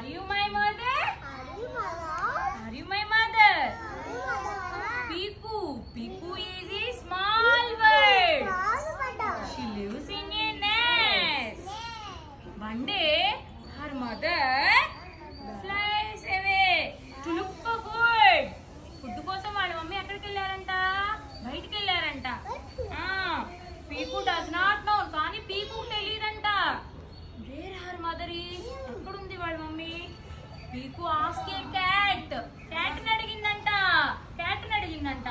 Are you my mother? Are you my mother? Piku. Piku is a small bird. She lives in a nest. One day, her mother flies away to look for food. Food కోసం వాళ్ళ mummy ఎక్కడికి వెళ్ళారంట? బయటికి వెళ్ళారంట. పీకు does not know. కానీ పీకు తెలియదంట. Where her mother is? ఎక్కడుంది వాళ్ళ mummy? Piku ask a cat. cat ని అడిగిందంట. cat ని అడిగిందంట.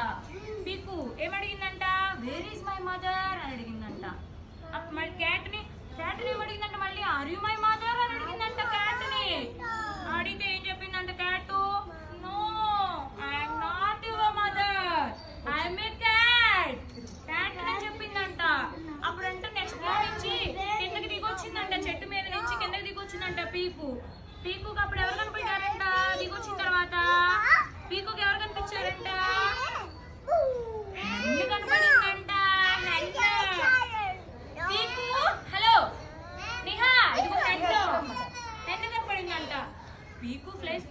పీకు ఏమడిగిందంట? Where is my mother అని అడిగిందంట. మళ్ళీ cat ని ఏమడిగిందంట? మళ్ళీ are you my mother అని అడిగిందంట cat ని. అడిగితే ఏం చెప్పిందంట cat? No, I am not your mother. I am a cat. cat అని చెప్పిందంట. అప్పుడంట నెక్స్ట్ డే నుంచి కిందకి దిగొచ్చిందంట. చెట్టు మీద నుంచి కిందకి దిగొచ్చిందంట పీకు. పీకుకి అప్పుడు ఎవరు కనిపించారంట? దిగొచ్చిన తర్వాత పీకుకి ఎవరు కనిపించారంట? హెన్ను కనపడిందంట. పీకు హలో నిహా ఇదిగో హెన్ను కనపడిందంట. పీకు ఫ్లైస్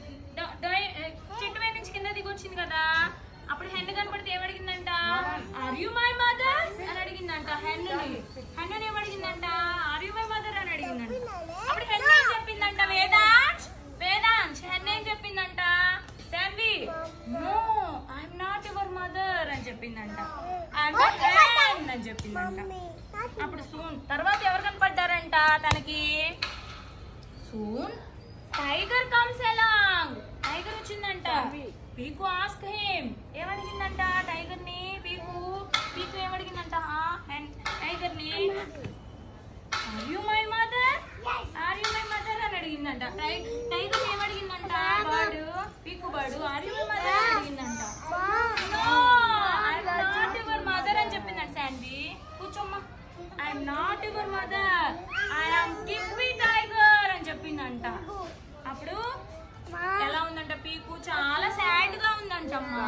చెట్టు మీద నుంచి కింద దిగొచ్చింది కదా. అప్పుడు హెన్ను కనపడితే ఏమడిగిందంట? ఆర్ యు మై మదర్ అని అడిగిందంట. హెన్నుని ఏమడిగిందంట? ఆర్ యు మై మదర్ అని అడిగిందంట. అప్పుడు హెన్ను ఏం చెప్పిందంట? వేదాంశ్ హెన్ను ఏం చెప్పిందంట? Tanvi no I am not your mother అని చెప్పిందంట. ఐ యామ్ ఎ హెన్ అని చెప్పిందంట. అప్పుడు సూన్ తర్వాత ఎవరు కనపడ్డారంట తనకి? Soon tiger comes along. Tiger వచ్చిందంట. పీకు ఆస్క్ హిమ్ ఏమడిగిందంట టైగర్ ని? పీకు ఏమడిగిందంట టైగర్ ని? Are you my mother? Are you my mother అని అడిగిందంట. టైగర్ ఏమడిగిందంట? Peeku bird are you my mother అని అడిగిందంట. No I am not your mother అని చెప్పిందంట. శాండీ కూర్చోమ్మా. I am not your mother, I am Kippy tiger అని చెప్పిందంట. అప్పుడు ఎలా ఉందంట పీకు? చాలా సాడ్ గా ఉందంటమ్మా.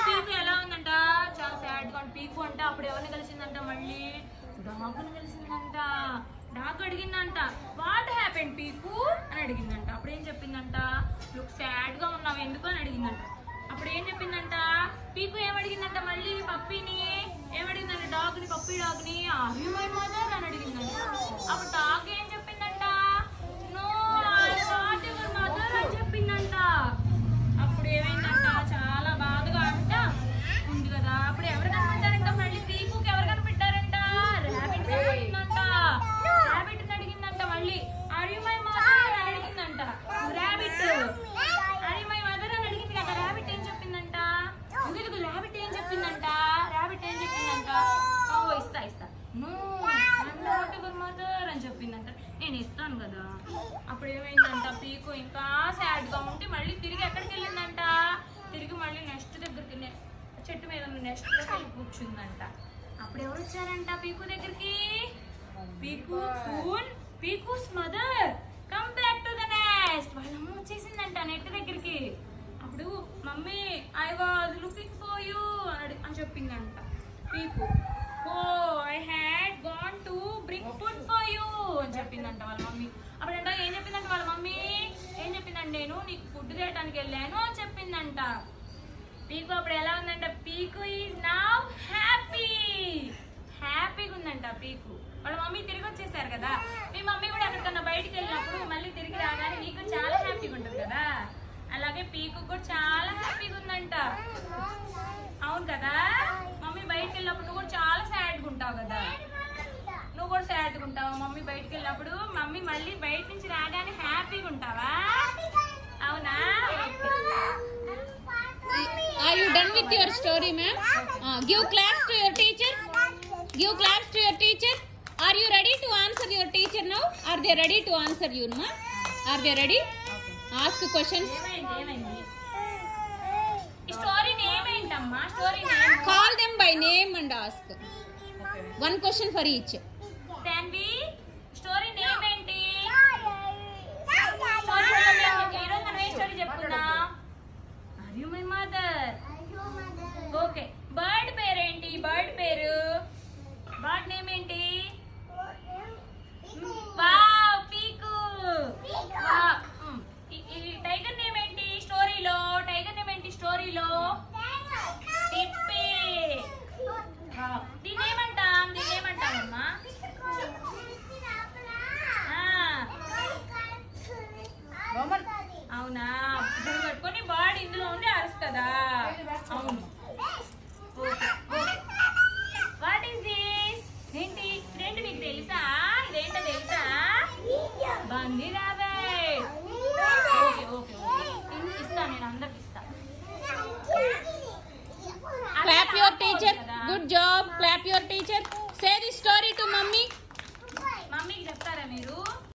పీకు ఎలా ఉందంట? చాలా సాడ్ గా. పీకు అంట అప్పుడు ఎవరిని కలిసిందంట? మళ్ళీ డాగ్ని కలిసిందంట. డాగ్ అడిగిందంట వాట్ హ్యాపెండ్ పీకు అని అడిగిందంట. అప్పుడు ఏం చెప్పిందంట? లుక్ సాడ్ గా ఉన్నావు ఎందుకు అని అడిగిందంట. అప్పుడు ఏం చెప్పిందంట? పీకు ఏమడిగిందంట? మళ్ళీ పప్పీని ఏమడిగిందంట? డాగ్ని పప్పీ డాగ్ని ఆర్ యు మై మదర్ అని అడిగిందంట. అప్పుడు డాగ్ ఏం చెప్పిందంట? No I am not your mother అని చెప్పిందంట. అప్పుడు ఏమైందంట? చాలా బాధగా అంట ఉంది కదా. అప్పుడు ఎవరు కనిపెట్టారంట? మళ్ళీ పీకుకి ఎవరు కనిపెట్టారంట? ర్యాబిట్ కనిపెట్టిందంట. ర్యాబిట్ ని అడిగిందంట. మళ్ళీ ఆర్ యు మై మదర్ అని అడిగిందంట. Rabbit are you my mother అని అడిగింది కదా. ర్యాబిట్ ఏం చెప్పిందంట? ఇదిగో ర్యాబిట్ ఏం చెప్పిందంట? ఓ ఇస్తా no I am not your mother అని చెప్పిందంట. నేను ఇస్తాను కదా. అప్పుడు ఏమైందంట? పీకు ఇంకా సాడ్ గా ఉంటే మళ్ళీ తిరిగి ఎక్కడికి వెళ్ళిందంట? తిరిగి మళ్ళీ నెక్స్ట్ దగ్గరికి చెట్టు మీద నెక్స్ట్ దగ్గరికి వెళ్ళి కూర్చుందంట. అప్పుడు ఎవరు వచ్చారంట పీకు దగ్గరికి? Peeku's mother come back to the nest. వాళ్ళ అమ్మ వచ్చేసిందంట నెట్ దగ్గరికి. అప్పుడు mummy I was looking for you అని చెప్పిందంట Peeku. Oh I had gone to bring food for you అని చెప్పిందంట వాళ్ళ మమ్మీ. అప్పుడంట ఏం చెప్పిందంట వాళ్ళ మమ్మీ? ఏం చెప్పిందంట? నేను నీకు ఫుడ్ తేయడానికి వెళ్ళాను అని చెప్పిందంట. పీకు అప్పుడు ఎలా ఉందంట? పీకు ఈజ్ నౌ హ్యాపీగా ఉందంట పీకు. వాళ్ళ మమ్మీ తిరిగి వచ్చేసారు కదా. మీ మమ్మీ కూడా ఎక్కడికన్నా బయటికి వెళ్ళినప్పుడు మళ్ళీ తిరిగి రాగానే నీకు చాలా హ్యాపీగా ఉంటుంది కదా. అలాగే పీకు కూడా చాలా హ్యాపీగా ఉందంట. అవును కదా. మమ్మీ బయటకు వెళ్ళినప్పుడు నువ్వు కూడా చాలా సాడ్గా ఉంటావు కదా. నువ్వు కూడా సాడ్గా ఉంటావు మమ్మీ బయటకు వెళ్ళినప్పుడు. మమ్మీ మళ్ళీ బయట నుంచి రాగానే హ్యాపీగా ఉంటావా? అవునా? Are you done with your story, ma'am? Give claps to your teacher. Give claps to your teacher. Are you ready to answer your teacher now? Are they ready to answer you, ma? Are they ready? Ask questions. Story name ఏంటమ్మా? Story name. Call them by name and ask. One question for each.